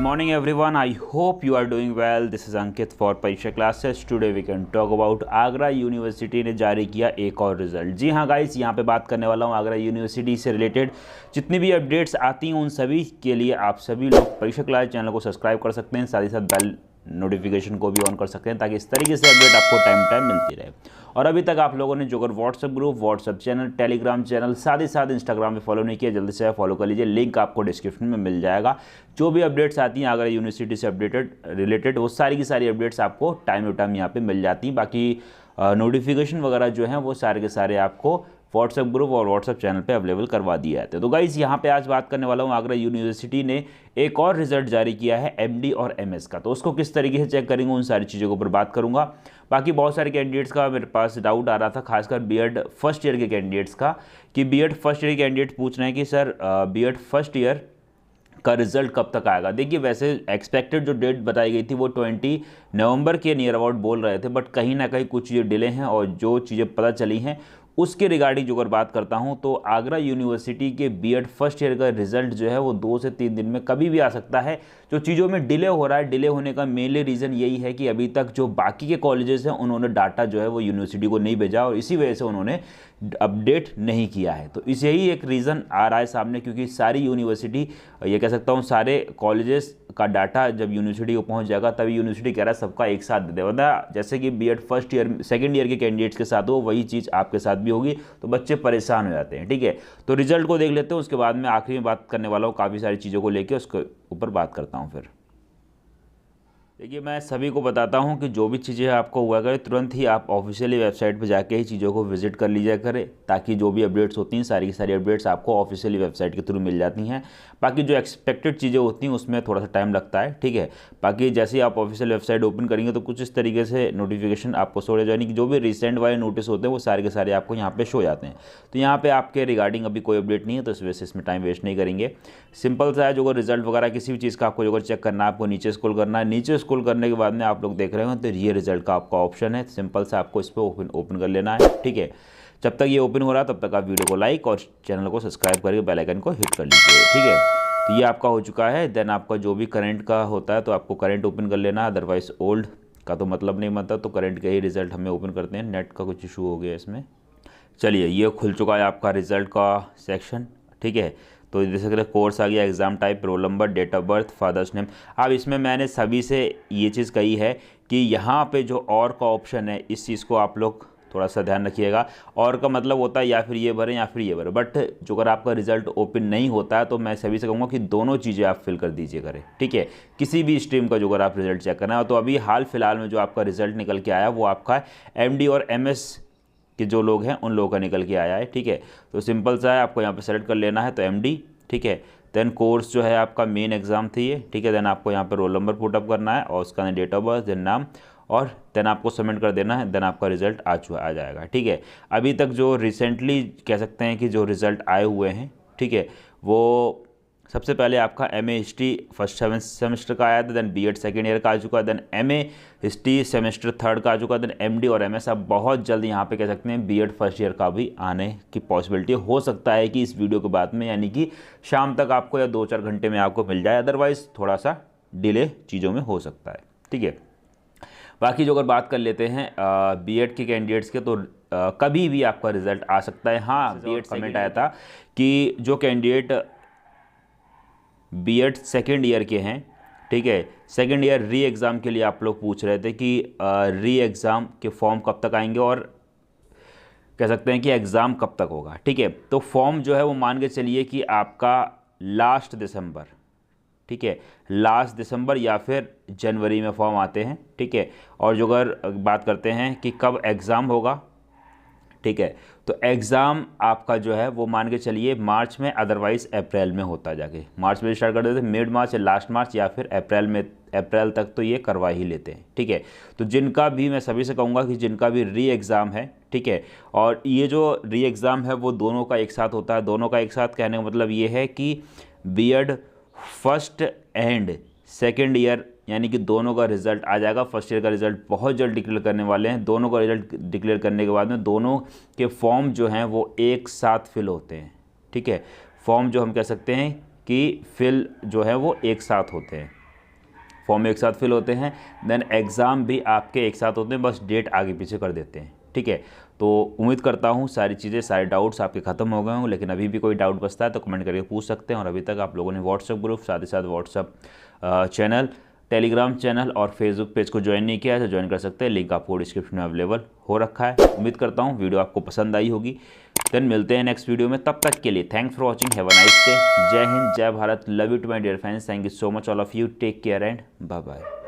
morning everyone. I hope you are doing well. This is Ankit for परीक्षा classes. Today we can talk about Agra university ने जारी किया एक और result. जी हाँ गाइस, यहाँ पे बात करने वाला हूँ आगरा यूनिवर्सिटी से रिलेटेड जितनी भी अपडेट्स आती हैं उन सभी के लिए आप सभी लोग परीक्षा क्लास चैनल को सब्सक्राइब कर सकते हैं, साथ ही साथ बेल नोटिफिकेशन को भी ऑन कर सकते हैं ताकि इस तरीके से अपडेट आपको टाइम मिलती रहे. और अभी तक आप लोगों ने जो अगर WhatsApp group, WhatsApp channel, Telegram channel, साथ ही साथ इंस्टाग्राम पे फॉलो नहीं किया, जल्दी से फॉलो कर लीजिए. लिंक आपको डिस्क्रिप्शन में मिल जाएगा. जो भी अपडेट्स आती हैं आगरा यूनिवर्सिटी से रिलेटेड वो सारी की सारी अपडेट्स आपको टाइम टू टाइम यहाँ पे मिल जाती हैं. बाकी नोटिफिकेशन वगैरह जो हैं वो सारे के सारे आपको व्हाट्सएप ग्रुप और व्हाट्सएप चैनल पे अवेलेबल करवा दिए जाते हैं. तो गाइस यहाँ पे आज बात करने वाला हूँ आगरा यूनिवर्सिटी ने एक और रिजल्ट जारी किया है एमडी और एमएस का. तो उसको किस तरीके से चेक करेंगे उन सारी चीज़ों के ऊपर बात करूँगा. बाकी बहुत सारे कैंडिडेट्स का मेरे पास डाउट आ रहा था, खासकर बीएड फर्स्ट ईयर के कैंडिडेट्स का, कि बीएड फर्स्ट ईयर के कैंडिडेट पूछ रहे हैं कि सर बीएड फर्स्ट ईयर का रिजल्ट कब तक आएगा. देखिए वैसे एक्सपेक्टेड जो डेट बताई गई थी वो 20 नवंबर के नियर अबाउट बोल रहे थे, बट कहीं ना कहीं कुछ चीज़ें डिले हैं और जो चीज़ें पता चली हैं उसके रिगार्डिंग जो अगर बात करता हूं तो आगरा यूनिवर्सिटी के बीएड फर्स्ट ईयर का रिजल्ट जो है वो 2 से 3 दिन में कभी भी आ सकता है. जो चीज़ों में डिले हो रहा है, डिले होने का मेनली रीज़न यही है कि अभी तक जो बाकी के कॉलेजेस हैं उन्होंने डाटा जो है वो यूनिवर्सिटी को नहीं भेजा और इसी वजह से उन्होंने अपडेट नहीं किया है. तो इसे ही एक रीज़न आ रहा है सामने, क्योंकि सारी यूनिवर्सिटी, ये कह सकता हूँ सारे कॉलेजेस का डाटा जब यूनिवर्सिटी को पहुंच जाएगा तभी यूनिवर्सिटी कह रहा है सबका एक साथ दे दे. वरना जैसे कि BEd first year second year के कैंडिडेट्स के साथ हो वही चीज़ आपके साथ भी होगी, तो बच्चे परेशान हो जाते हैं. ठीक है, तो रिजल्ट को देख लेते हैं, उसके बाद में आखिरी में बात करने वाला हूँ काफ़ी सारी चीज़ों को लेकर, उसके ऊपर बात करता हूँ. फिर देखिए मैं सभी को बताता हूं कि जो भी चीज़ें आपको हुआ करें तुरंत ही आप ऑफिशियली वेबसाइट पर जाके ही चीज़ों को विजिट कर लीजिए करें, ताकि जो भी अपडेट्स होती हैं सारी की सारी अपडेट्स आपको ऑफिशियली वेबसाइट के थ्रू मिल जाती हैं. बाकी जो एक्सपेक्टेड चीज़ें होती हैं उसमें थोड़ा सा टाइम लगता है. ठीक है, बाकी जैसे ही आप ऑफिशियल वेबसाइट ओपन करेंगे तो कुछ इस तरीके से नोटिफिकेशन आपको शो हो जाएगी कि जो भी रिसेंट वाले नोटिस होते हैं वो सारे के सारे आपको यहाँ पर शो हो जाते हैं. तो यहाँ पर आपके रिगार्डिंग अभी कोई अपडेट नहीं है, तो इस वजह से इसमें टाइम वेस्ट नहीं करेंगे. सिंपल सा है, जो रिजल्ट वगैरह किसी भी चीज़ का आपको जो चेक करना है आपको नीचे स्क्रॉल करना है. नीचे स्क्रॉल करने के बाद में आप लोग देख रहे हो तो ये रिजल्ट का आपका ऑप्शन है. सिंपल से आपको इस पर ओपन कर लेना है. ठीक है, जब तक ये ओपन हो रहा है तब तक आप वीडियो को लाइक और चैनल को सब्सक्राइब करके बेल आइकन को हिट कर लीजिए. ठीक है, तो ये आपका हो चुका है. देन आपका जो भी करंट का होता है तो आपको करंट ओपन कर लेना है, अदरवाइज ओल्ड का तो मतलब नहीं बनता. तो करंट के ही रिजल्ट हमें ओपन करते हैं. नेट का कुछ इशू हो गया इसमें. चलिए ये खुल चुका है आपका रिजल्ट का सेक्शन. ठीक है, तो जैसे कोर्स आ गया, exam type, roll number, date of birth, father's name. अब इसमें मैंने सभी से ये चीज़ कही है कि यहाँ पे जो और का ऑप्शन है इस चीज़ को आप लोग थोड़ा सा ध्यान रखिएगा. और का मतलब होता है या फिर ये भरें या फिर ये भरें, बट जो अगर आपका रिजल्ट ओपन नहीं होता है तो मैं सभी से कहूँगा कि दोनों चीज़ें आप फिल कर दीजिए करें. ठीक है, किसी भी स्ट्रीम का जो अगर आप रिजल्ट चेक करना है. तो अभी हाल फिलहाल में जो आपका रिजल्ट निकल के आया वो आपका एमडी और एमएस के जो लोग हैं उन लोगों का निकल के आया है. ठीक है, तो सिंपल सा है, आपको यहाँ पे सेलेक्ट कर लेना है तो एमडी. ठीक है, देन कोर्स जो है आपका मेन एग्जाम थी ये. ठीक है, देन आपको यहाँ पे रोल नंबर पुटअप करना है और उसका डेट ऑफ बर्थ, देन नाम, और देन आपको सबमिट कर देना है. देन आपका रिजल्ट आ जाएगा. ठीक है, अभी तक जो रिसेंटली कह सकते हैं कि जो रिज़ल्ट आए हुए हैं, ठीक है, वो सबसे पहले आपका एमए हिस्ट्री फर्स्ट सेमेस्टर का आया था, देन बीएड सेकेंड ईयर का आ चुका है, then MA history semester third का आ चुका है, देन एमडी और एमएस. अब बहुत जल्द यहाँ पे कह सकते हैं बीएड फर्स्ट ईयर का भी आने की पॉसिबिलिटी हो सकता है कि इस वीडियो के बाद में, यानी कि शाम तक आपको या 2-4 घंटे में आपको मिल जाए. अदरवाइज़ थोड़ा सा डिले चीज़ों में हो सकता है. ठीक है, बाकी जो अगर बात कर लेते हैं बीएड के कैंडिडेट्स के, तो कभी भी आपका रिजल्ट आ सकता है. हाँ, बीएड कमेंट आया था कि जो कैंडिडेट बीएड सेकेंड ईयर के हैं, ठीक है, सेकेंड ईयर री एग्ज़ाम के लिए आप लोग पूछ रहे थे कि री एग्ज़ाम के फॉर्म कब तक आएंगे और कह सकते हैं कि एग्ज़ाम कब तक होगा. ठीक है, तो फॉर्म जो है वो मान के चलिए कि आपका लास्ट दिसंबर, ठीक है, लास्ट दिसंबर या फिर जनवरी में फॉर्म आते हैं. ठीक है, और जो अगर बात करते हैं कि कब एग्ज़ाम होगा, ठीक है, तो एग्ज़ाम आपका जो है वो मान के चलिए मार्च में, अदरवाइज़ अप्रैल में होता जाके. मार्च में स्टार्ट कर देते हैं, मिड मार्च या लास्ट मार्च या फिर अप्रैल तक तो ये करवा ही लेते हैं. ठीक है, तो जिनका भी, मैं सभी से कहूँगा कि जिनका भी री एग्ज़ाम है, ठीक है, और ये जो री एग्ज़ाम है वो दोनों का एक साथ होता है. दोनों का एक साथ कहने का मतलब ये है कि BEd first and second year, यानी कि दोनों का रिजल्ट आ जाएगा. फर्स्ट ईयर का रिजल्ट बहुत जल्द डिक्लेयर करने वाले हैं. दोनों का रिजल्ट डिक्लेयर करने के बाद में दोनों के फॉर्म जो हैं वो एक साथ फिल होते हैं. ठीक है, फॉर्म जो हम कह सकते हैं कि फिल जो है वो एक साथ होते हैं. फॉर्म एक साथ फिल होते हैं, देन एग्ज़ाम भी आपके एक साथ होते हैं, बस डेट आगे पीछे कर देते हैं। ठीक है, तो उम्मीद करता हूँ सारी चीज़ें, सारे डाउट्स आपके ख़त्म हो गए हों, लेकिन अभी भी कोई डाउट बचता है तो कमेंट करके पूछ सकते हैं। और अभी तक आप लोगों ने व्हाट्सएप ग्रुप, साथ ही साथ व्हाट्सएप चैनल, टेलीग्राम चैनल और फेसबुक पेज को ज्वाइन नहीं किया है तो ज्वाइन कर सकते हैं, लिंक आपको डिस्क्रिप्शन में अवेलेबल हो रखा है। उम्मीद करता हूँ वीडियो आपको पसंद आई होगी। देन मिलते हैं नेक्स्ट वीडियो में, तब तक के लिए thanks for watching, have a nice day. जय हिंद, जय Bharat, love you to my dear friends, thank you so much all of you, take care and bye bye.